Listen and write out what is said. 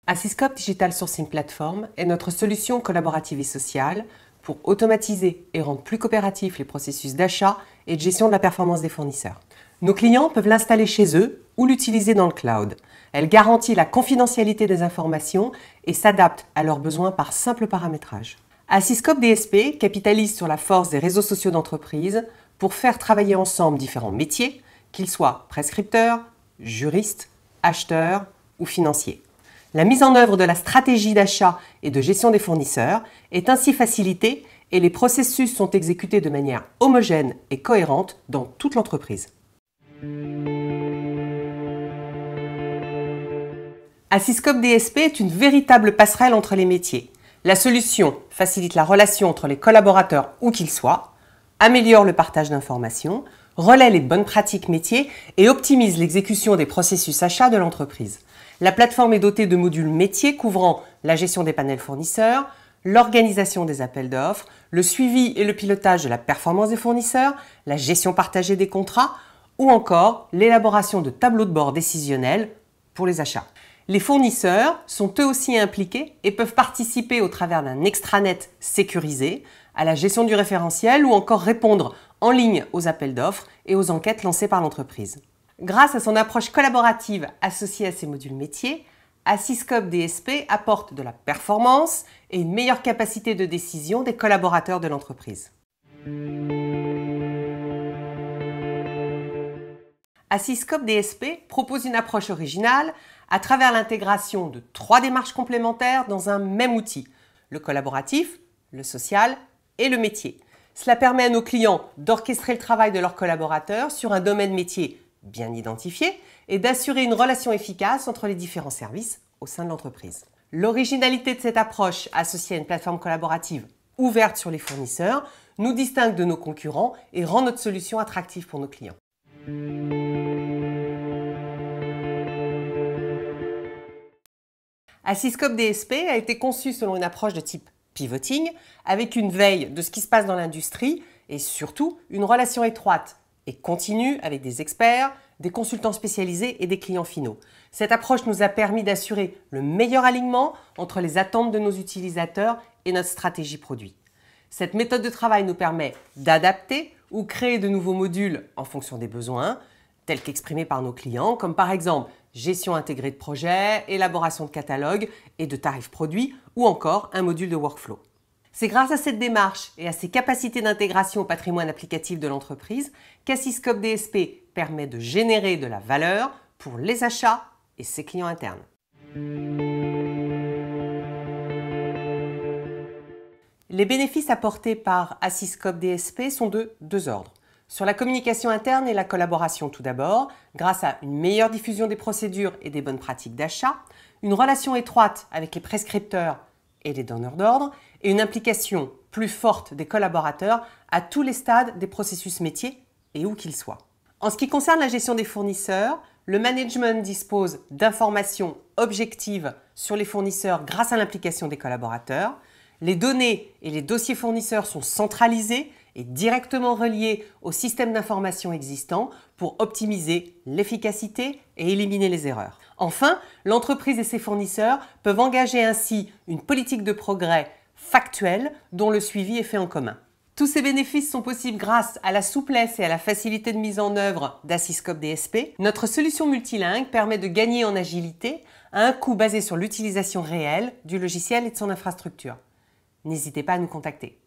Assyscope Digital Sourcing Platform est notre solution collaborative et sociale pour automatiser et rendre plus coopératifs les processus d'achat et de gestion de la performance des fournisseurs. Nos clients peuvent l'installer chez eux ou l'utiliser dans le cloud. Elle garantit la confidentialité des informations et s'adapte à leurs besoins par simple paramétrage. Assyscope DSP capitalise sur la force des réseaux sociaux d'entreprise pour faire travailler ensemble différents métiers, qu'ils soient prescripteurs, juristes, acheteurs ou financiers. La mise en œuvre de la stratégie d'achat et de gestion des fournisseurs est ainsi facilitée et les processus sont exécutés de manière homogène et cohérente dans toute l'entreprise. Assyscope DSP est une véritable passerelle entre les métiers. La solution facilite la relation entre les collaborateurs où qu'ils soient, améliore le partage d'informations, relaie les bonnes pratiques métiers et optimise l'exécution des processus achats de l'entreprise. La plateforme est dotée de modules métiers couvrant la gestion des panels fournisseurs, l'organisation des appels d'offres, le suivi et le pilotage de la performance des fournisseurs, la gestion partagée des contrats ou encore l'élaboration de tableaux de bord décisionnels pour les achats. Les fournisseurs sont eux aussi impliqués et peuvent participer au travers d'un extranet sécurisé à la gestion du référentiel ou encore répondre en ligne aux appels d'offres et aux enquêtes lancées par l'entreprise. Grâce à son approche collaborative associée à ses modules métiers, Assyscope DSP apporte de la performance et une meilleure capacité de décision des collaborateurs de l'entreprise. Assyscope DSP propose une approche originale à travers l'intégration de 3 démarches complémentaires dans un même outil, le collaboratif, le social et le métier. Cela permet à nos clients d'orchestrer le travail de leurs collaborateurs sur un domaine métier bien identifié et d'assurer une relation efficace entre les différents services au sein de l'entreprise. L'originalité de cette approche associée à une plateforme collaborative ouverte sur les fournisseurs nous distingue de nos concurrents et rend notre solution attractive pour nos clients. Assyscope DSP a été conçu selon une approche de type pivoting, avec une veille de ce qui se passe dans l'industrie et surtout une relation étroite et continue avec des experts, des consultants spécialisés et des clients finaux. Cette approche nous a permis d'assurer le meilleur alignement entre les attentes de nos utilisateurs et notre stratégie produit. Cette méthode de travail nous permet d'adapter ou créer de nouveaux modules en fonction des besoins, tels qu'exprimés par nos clients, comme par exemple gestion intégrée de projets, élaboration de catalogues et de tarifs produits, ou encore un module de workflow. C'est grâce à cette démarche et à ses capacités d'intégration au patrimoine applicatif de l'entreprise qu'Assyscope DSP permet de générer de la valeur pour les achats et ses clients internes. Les bénéfices apportés par Assyscope DSP sont de 2 ordres. Sur la communication interne et la collaboration tout d'abord, grâce à une meilleure diffusion des procédures et des bonnes pratiques d'achat, une relation étroite avec les prescripteurs et les donneurs d'ordre, et une implication plus forte des collaborateurs à tous les stades des processus métiers et où qu'ils soient. En ce qui concerne la gestion des fournisseurs, le management dispose d'informations objectives sur les fournisseurs grâce à l'implication des collaborateurs. Les données et les dossiers fournisseurs sont centralisés et directement reliés au système d'information existant pour optimiser l'efficacité et éliminer les erreurs. Enfin, l'entreprise et ses fournisseurs peuvent engager ainsi une politique de progrès factuelle dont le suivi est fait en commun. Tous ces bénéfices sont possibles grâce à la souplesse et à la facilité de mise en œuvre d'Assyscope DSP. Notre solution multilingue permet de gagner en agilité à un coût basé sur l'utilisation réelle du logiciel et de son infrastructure. N'hésitez pas à nous contacter.